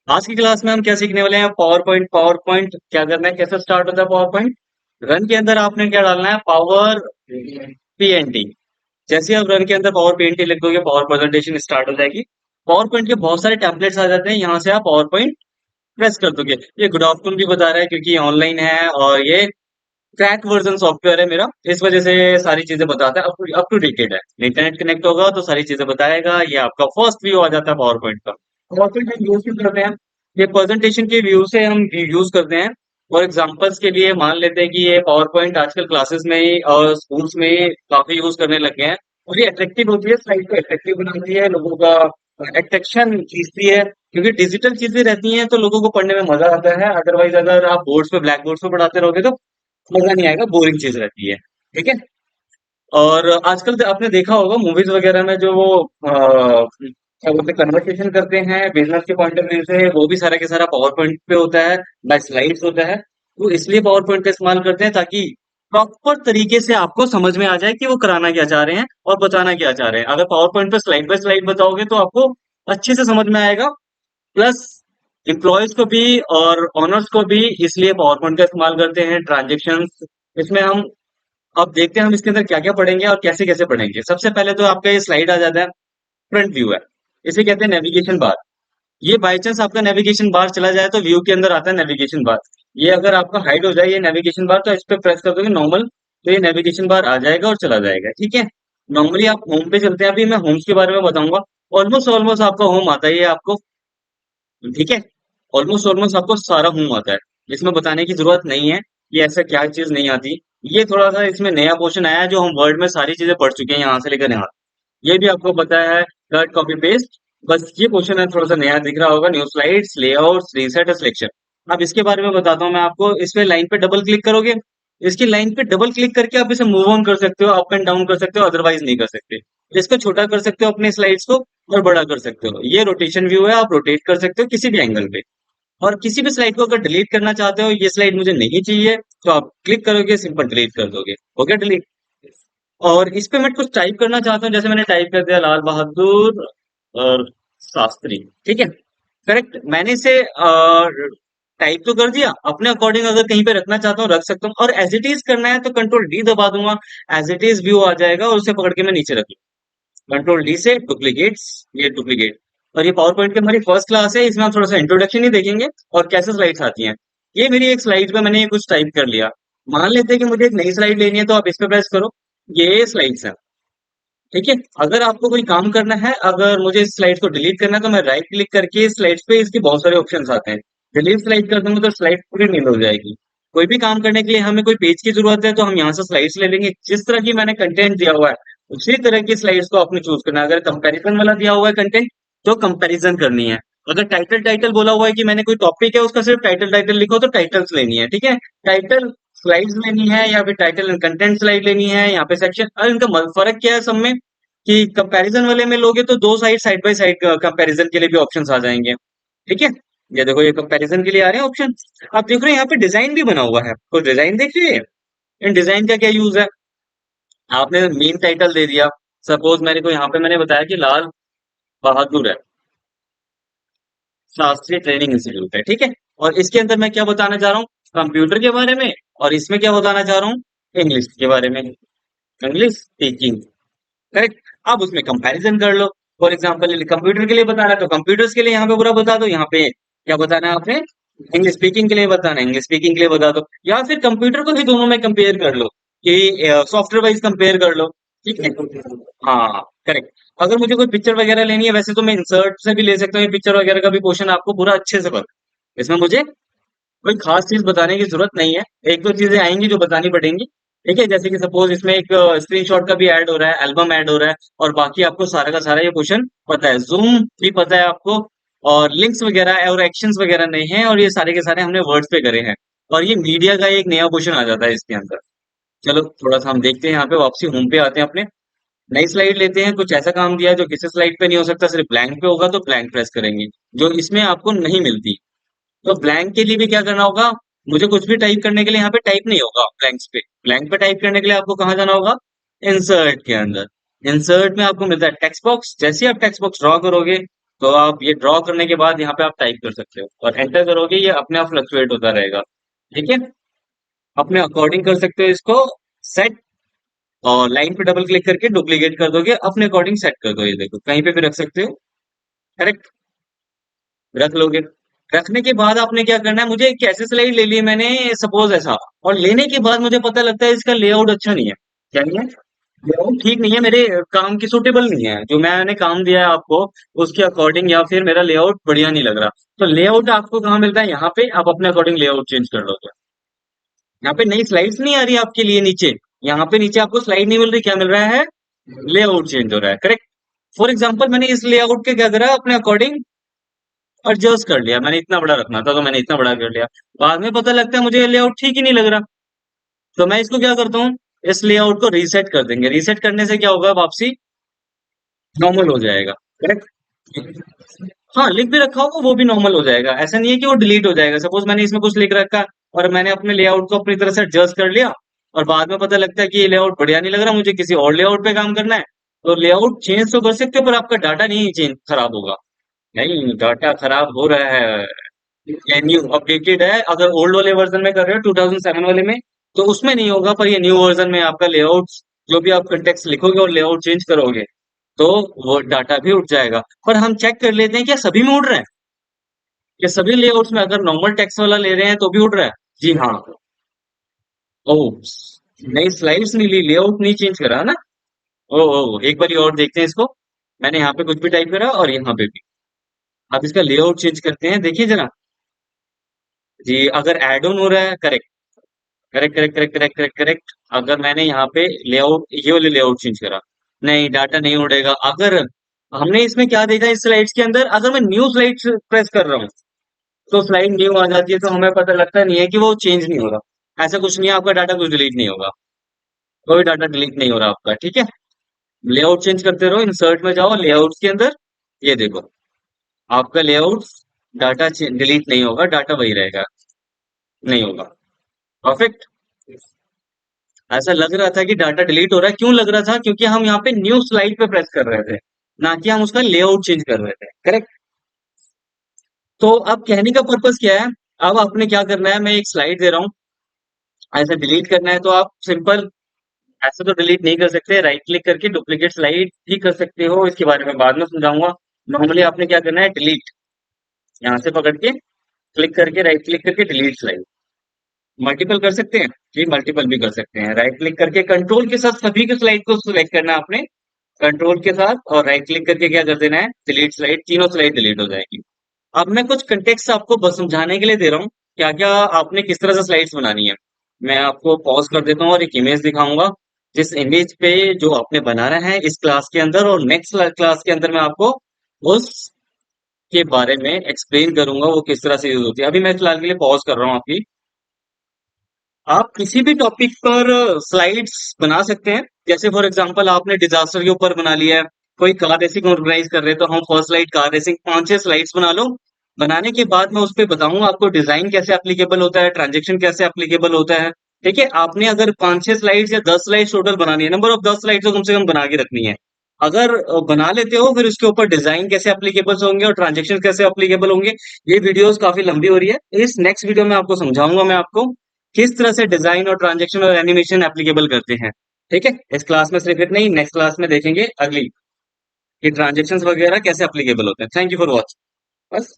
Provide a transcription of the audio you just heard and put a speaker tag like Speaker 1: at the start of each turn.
Speaker 1: आज की क्लास में हम क्या सीखने वाले हैं? Power point. पावर पॉइंट क्या करना है, कैसे स्टार्ट होता है पावर पॉइंट? रन के अंदर आपने क्या डालना है? Power PNT. जैसे ही आप रन के अंदर पावर पीएनटी लिख दोगे, पावर प्रेजेंटेशन स्टार्ट हो जाएगी। पावर पॉइंट के बहुत सारे टेम्पलेट्स आ जाते हैं, यहाँ से आप पावर पॉइंट प्रेस कर दोगे। ये गुड आफ्टरनून भी बता रहा है क्योंकि ऑनलाइन है और ये क्रैक वर्जन सॉफ्टवेयर है मेरा, इस वजह से सारी चीजें बताता है। अप टू डेटेड है। इंटरनेट कनेक्ट होगा तो सारी चीजें बताएगा। ये आपका फर्स्ट व्यू आ जाता है पावर पॉइंट का। पावर पॉइंट हम यूज भी करते हैं, ये प्रेजेंटेशन के व्यू से हम यूज करते हैं। और एग्जांपल्स के लिए मान लेते हैं कि ये पावर पॉइंट आजकल क्लासेस में ही और स्कूल्स में ही काफी यूज करने लग गए हैं। और ये अट्रैक्टिव होती है, स्लाइड को अट्रैक्टिव बनाती है, लोगों का अट्रैक्शन खींचती है। क्योंकि डिजिटल चीजें रहती हैं तो लोगों को पढ़ने में मजा आता है। अदरवाइज अगर आप बोर्ड्स पे, ब्लैक बोर्ड्स पे पढ़ाते रहोगे तो मजा नहीं आएगा, बोरिंग चीज रहती है। ठीक है। और आजकल तो आपने देखा होगा मूवीज वगैरह में जो वो क्या बोलते हैं, कन्वर्सेशन करते हैं बिजनेस के पॉइंट ऑफ व्यू से, वो भी सारा के सारा पावर पॉइंट पे होता है, बाय स्लाइड्स होता है। वो इसलिए पावर पॉइंट का इस्तेमाल करते हैं ताकि प्रॉपर तरीके से आपको समझ में आ जाए कि वो कराना क्या चाह रहे हैं और बताना क्या चाह रहे हैं। अगर पावर पॉइंट पे स्लाइड बाय स्लाइड बताओगे तो आपको अच्छे से समझ में आएगा। प्लस एम्प्लॉयज को भी और ऑनर्स को भी इसलिए पावर पॉइंट का इस्तेमाल करते हैं। ट्रांजेक्शन इसमें हम अब देखते हैं हम इसके अंदर क्या क्या पढ़ेंगे और कैसे कैसे पढ़ेंगे। सबसे पहले तो आपका ये स्लाइड आ जाता है, फ्रंट व्यू है। इसे कहते हैं नेविगेशन बार। ये बाय चांस आपका नेविगेशन बार चला जाए तो व्यू के अंदर आता है नेविगेशन बार। ये अगर आपका हाइड हो जाए ये नेविगेशन बार, तो इस पे प्रेस कर दोगे नॉर्मल, तो ये नेविगेशन बार आ जाएगा और चला जाएगा। ठीक है। नॉर्मली आप होम पे चलते हैं, अभी मैं होम्स के बारे में बताऊंगा। ऑलमोस्ट ऑलमोस्ट आपका होम आता है ये आपको। ठीक है। ऑलमोस्ट ऑलमोस्ट आपको सारा होम आता है, इसमें बताने की जरूरत नहीं है कि ऐसा क्या चीज नहीं आती। ये थोड़ा सा इसमें नया पोर्शन आया है जो हम वर्ड में सारी चीजें पढ़ चुके हैं यहाँ से लेकर यहाँ। ये भी आपको पता है, कट कॉपी पेस्ट। बस ये क्वेश्चन है थोड़ा सा नया दिख रहा होगा, new slides, layouts, reset, selection. अब इसके बारे में बताता हूँ मैं आपको। इस पे लाइन पे डबल क्लिक करोगे, इसकी लाइन पे डबल क्लिक करके आप इसे मूव ऑन कर सकते हो, अप एंड डाउन कर सकते हो, अदरवाइज नहीं कर सकते। इसको छोटा कर सकते हो अपने स्लाइड्स को, और बड़ा कर सकते हो। ये रोटेशन व्यू है, आप रोटेट कर सकते हो किसी भी एंगल पे। और किसी भी स्लाइड को अगर डिलीट करना चाहते हो, ये स्लाइड मुझे नहीं चाहिए, तो आप क्लिक करोगे, सिंपल डिलीट कर दोगे, हो गया डिलीट। और इस पे मैं कुछ टाइप करना चाहता हूँ, जैसे मैंने टाइप कर दिया लाल बहादुर और शास्त्री। ठीक है। करेक्ट, मैंने इसे टाइप तो कर दिया। अपने अकॉर्डिंग अगर कहीं पे रखना चाहता हूँ रख सकता हूँ, और एज इट इज करना है तो कंट्रोल डी दबा दूंगा। एज इट इज व्यू आ जाएगा और उसे पकड़ के मैं नीचे रख लूँ, कंट्रोल डी से डुप्लीकेट्स, ये डुप्लीकेट। और ये पावर पॉइंट की हमारी फर्स्ट क्लास है, इसमें हम थोड़ा सा इंट्रोडक्शन ही देखेंगे और कैसे स्लाइड्स आती हैं। ये मेरी एक स्लाइड पे मैंने ये कुछ टाइप कर लिया। मान लेते हैं कि मुझे एक नई स्लाइड लेनी है, तो आप इस पे प्रेस करो, ये स्लाइड्स है। ठीक है। अगर आपको कोई काम करना है, अगर मुझे इस स्लाइड को डिलीट करना है, तो मैं राइट क्लिक करके स्लाइड्स पे इसके बहुत सारे ऑप्शंस आते हैं, डिलीट स्लाइड कर दूंगा तो स्लाइड पूरी नील हो जाएगी। कोई भी काम करने के लिए हमें कोई पेज की जरूरत है तो हम यहाँ से स्लाइड्स ले लेंगे। जिस तरह की मैंने कंटेंट दिया हुआ है उसी तरह की स्लाइड्स को आपने चूज करना है। अगर कंपैरिजन वाला दिया हुआ है कंटेंट, तो कंपैरिजन करनी है। अगर टाइटल टाइटल बोला हुआ है कि मैंने कोई टॉपिक है उसका सिर्फ टाइटल टाइटल लिखो, तो टाइटल्स लेनी है। ठीक है। टाइटल स्लाइड्स लेनी है या फिर टाइटल एंड कंटेंट स्लाइड लेनी है, यहाँ पे सेक्शन। और इनका फर्क क्या है सब में, कि कंपैरिजन वाले में लोगे तो दो साइड बाय साइड कंपैरिजन के लिए भी ऑप्शंस आ जाएंगे। ठीक है। ये देखो, ये कंपैरिजन के लिए आ रहे हैं ऑप्शन। आप देख रहे हो यहाँ पे डिजाइन भी बना हुआ है, कोई डिजाइन देख रही है? इन डिजाइन का क्या यूज है? आपने मेन टाइटल दे दिया। सपोज मेरे को यहाँ पे मैंने बताया कि लाल बहादुर है, शास्त्रीय ट्रेनिंग इंस्टीट्यूट है। ठीक है। और इसके अंदर मैं क्या बताना चाह रहा हूँ? कंप्यूटर के बारे में। और इसमें क्या बताना चाह रहा हूँ? इंग्लिश के बारे में, इंग्लिश स्पीकिंग। करेक्ट। अब उसमें कंपैरिजन कर लो। फॉर एग्जांपल कंप्यूटर के लिए बताना है तो कंप्यूटर्स के लिए यहाँ पे पूरा बता दो। यहाँ पे क्या बताना है आपने? इंग्लिश स्पीकिंग के लिए बताना है, इंग्लिश स्पीकिंग के लिए बता दो। या फिर कंप्यूटर को भी दोनों में कंपेयर कर लो, कि सॉफ्टवेयर वाइज कंपेयर कर लो। ठीक है। हाँ, करेक्ट। अगर मुझे कोई पिक्चर वगैरह लेनी है, वैसे तो मैं इंसर्ट से भी ले सकता हूँ, ये पिक्चर वगैरह का भी क्वेश्चन आपको पूरा अच्छे से पता। इसमें मुझे कोई खास चीज बताने की जरूरत नहीं है। एक दो चीजें आएंगी जो बतानी पड़ेंगी। ठीक है। जैसे कि सपोज इसमें एक स्क्रीनशॉट का भी ऐड हो रहा है, एल्बम ऐड हो रहा है, और बाकी आपको सारा का सारा ये क्वेश्चन पता है, जूम भी पता है आपको, और लिंक्स वगैरह और एक्शंस वगैरह नहीं है, और ये सारे के सारे हमने वर्ड्स पे करे हैं। और ये मीडिया का एक नया क्वेश्चन आ जाता है इसके अंदर। चलो थोड़ा सा हम देखते हैं, यहाँ पे वापसी होम पे आते हैं अपने। नई स्लाइड लेते हैं। कुछ ऐसा काम दिया है जो किसी स्लाइड पे नहीं हो सकता, सिर्फ ब्लैंक पे होगा, तो ब्लैंक प्रेस करेंगे, जो इसमें आपको नहीं मिलती। तो ब्लैंक के लिए भी क्या करना होगा? मुझे कुछ भी टाइप करने के लिए यहाँ पे टाइप नहीं होगा ब्लैंक्स पे। ब्लैंक पे टाइप करने के लिए आपको कहाँ जाना होगा? इंसर्ट के अंदर। इंसर्ट में आपको मिलता है टेक्स्ट बॉक्स। जैसे ही आप टेक्स्ट बॉक्स ड्रॉ करोगे, तो आप ये ड्रॉ करने के बाद यहाँ पे आप टाइप कर सकते हो और एंटर करोगे, ये अपने आप फ्लक्चुएट होता रहेगा। ठीक है, अपने अकॉर्डिंग कर सकते हो इसको सेट, और लाइन पे डबल क्लिक करके डुप्लीकेट कर दोगे, अपने अकॉर्डिंग सेट कर दो। ये देखो कहीं पे भी रख सकते हो। करेक्ट, रख लोगे। रखने के बाद आपने क्या करना है, मुझे एक ऐसे स्लाइड ले ली मैंने, सपोज ऐसा, और लेने के बाद मुझे पता लगता है इसका लेआउट अच्छा नहीं है। क्या नहीं है? लेआउट ठीक नहीं है, मेरे काम की सूटेबल नहीं है, जो मैंने काम दिया है आपको उसके अकॉर्डिंग, या फिर मेरा लेआउट बढ़िया नहीं लग रहा। तो लेआउट आपको कहाँ मिलता है? यहाँ पे आप अपने अकॉर्डिंग लेआउट चेंज कर लोगे। यहाँ पे नई स्लाइड्स नहीं आ रही आपके लिए नीचे, यहाँ पे नीचे आपको स्लाइड नहीं मिल रही, क्या मिल रहा है? लेआउट चेंज हो रहा है। करेक्ट। फॉर एग्जाम्पल मैंने इस लेआउट के क्या करा, अपने अकॉर्डिंग एडजस्ट कर लिया। मैंने इतना बड़ा रखना था तो मैंने इतना बड़ा कर लिया। बाद में पता लगता है मुझे लेआउट ठीक ही नहीं लग रहा, तो मैं इसको क्या करता हूँ, इस लेआउट को रीसेट कर देंगे। रीसेट करने से क्या होगा, वापसी नॉर्मल हो जाएगा। करेक्ट। हाँ, लिख भी रखा होगा वो भी नॉर्मल हो जाएगा, ऐसा नहीं है कि वो डिलीट हो जाएगा। सपोज मैंने इसमें कुछ लिख रखा है और मैंने अपने लेआउट को अपनी तरह से एडजस्ट कर लिया, और बाद में पता लगता है कि ये लेआउट बढ़िया नहीं लग रहा, मुझे किसी और लेआउट पे काम करना है, तो लेआउट चेंज तो कर सकते हो पर आपका डाटा नहीं चेंज खराब होगा। नहीं, डाटा खराब हो रहा है। ये न्यू अपडेटेड है, अगर ओल्ड वाले वर्जन में कर रहे हो 2007 वाले में तो उसमें नहीं होगा, पर ये न्यू वर्जन में आपका लेआउट, जो भी आप कंटेक्स्ट लिखोगे और लेआउट चेंज करोगे तो वो डाटा भी उठ जाएगा। पर हम चेक कर लेते हैं क्या सभी में उड़ रहा है, कि सभी लेआउट्स में अगर नॉर्मल टेक्स्ट वाला ले रहे हैं तो भी उड़ रहा है। जी हाँ। ओह, नई स्लाइड्स नहीं ली, लेआउट नहीं चेंज करा ना। ओ, एक बार और देखते हैं इसको। मैंने यहाँ पे कुछ भी टाइप करा और यहाँ पे भी। अब इसका लेआउट चेंज करते हैं, देखिए जरा। जी, अगर एड ऑन हो रहा है, correct correct correct correct correct correct correct. अगर मैंने यहाँ पे लेआउट, ये वाले लेआउट चेंज करा, नहीं डाटा नहीं उड़ेगा। अगर हमने इसमें क्या देखा, इस स्लाइड्स के अंदर अगर मैं न्यू स्लाइड प्रेस कर रहा हूँ तो स्लाइड न्यू आ जाती है, तो हमें पता लगता नहीं है कि वो चेंज नहीं हो रहा। ऐसा कुछ नहीं है, आपका डाटा कुछ डिलीट नहीं होगा, कोई डाटा डिलीट नहीं हो रहा आपका। ठीक है, लेआउट चेंज करते रहो, इंसर्ट में जाओ, लेआउट के अंदर ये देखो, आपका लेआउट डाटा डिलीट नहीं होगा, डाटा वही रहेगा, नहीं होगा। परफेक्ट। ऐसा लग रहा था कि डाटा डिलीट हो रहा है, क्यों लग रहा था? क्योंकि हम यहाँ पे न्यू स्लाइड पे प्रेस कर रहे थे, ना कि हम उसका लेआउट चेंज कर रहे थे। करेक्ट। तो अब कहने का पर्पस क्या है, अब आपने क्या करना है, मैं एक स्लाइड दे रहा हूँ, ऐसे डिलीट करना है तो आप सिंपल, ऐसे तो डिलीट नहीं कर सकते, राइट क्लिक करके डुप्लीकेट स्लाइड ही कर सकते हो, इसके बारे में बाद में समझाऊंगा। नॉर्मली आपने क्या करना है, डिलीट, यहाँ से पकड़ के क्लिक करके राइट क्लिक करके डिलीट स्लाइड। मल्टीपल कर सकते हैं जी, मल्टीपल भी कर सकते हैं। राइट क्लिक करके कंट्रोल के साथ सभी के स्लाइड को सिलेक्ट करना है आपने, कंट्रोल के साथ, और राइट क्लिक करके क्या कर देना है, डिलीट स्लाइड, तीनों स्लाइड डिलीट हो जाएगी। अब मैं कुछ कंटेक्स्ट आपको बस समझाने के लिए दे रहा हूँ, क्या क्या आपने किस तरह से स्लाइड्स बनानी है। मैं आपको पॉज कर देता हूँ और एक इमेज दिखाऊंगा, जिस इमेज पे जो आपने बनाना है इस क्लास के अंदर, और नेक्स्ट क्लास के अंदर मैं आपको उस के बारे में एक्सप्लेन करूंगा वो किस तरह से यूज होती है। अभी मैं फिलहाल के लिए पॉज कर रहा हूँ आपकी। आप किसी भी टॉपिक पर स्लाइड्स बना सकते हैं, जैसे फॉर एग्जांपल आपने डिजास्टर के ऊपर बना लिया है, कोई कार रेसिंग ऑर्गेनाइज कर रहे हैं तो हम first slide car racing, 5-6 slides बना लो। बनाने के बाद मैं उस पर बताऊंगा आपको डिजाइन कैसे एप्लीकेबल होता है, ट्रांजेक्शन कैसे एप्लीकेबल होता है। ठीक है, आपने अगर 5-6 स्लाइड्स या 10 स्लाइड्स टोटल बनानी है, नंबर ऑफ 10 स्लाइड्स तो कम से कम बना के रखनी है। अगर बना लेते हो, फिर उसके ऊपर डिजाइन कैसे एप्लीकेबल होंगे और ट्रांजेक्शन कैसे एप्लीकेबल होंगे। ये वीडियोस काफी लंबी हो रही है, इस नेक्स्ट वीडियो में आपको समझाऊंगा मैं आपको किस तरह से डिजाइन और ट्रांजेक्शन और एनिमेशन एप्लीकेबल करते हैं। ठीक है, इस क्लास में सिर्फ इतना ही, नेक्स्ट क्लास में देखेंगे अगली कि ट्रांजेक्शंस वगैरह कैसे एप्लीकेबल होते हैं। Thank you for watching. बस।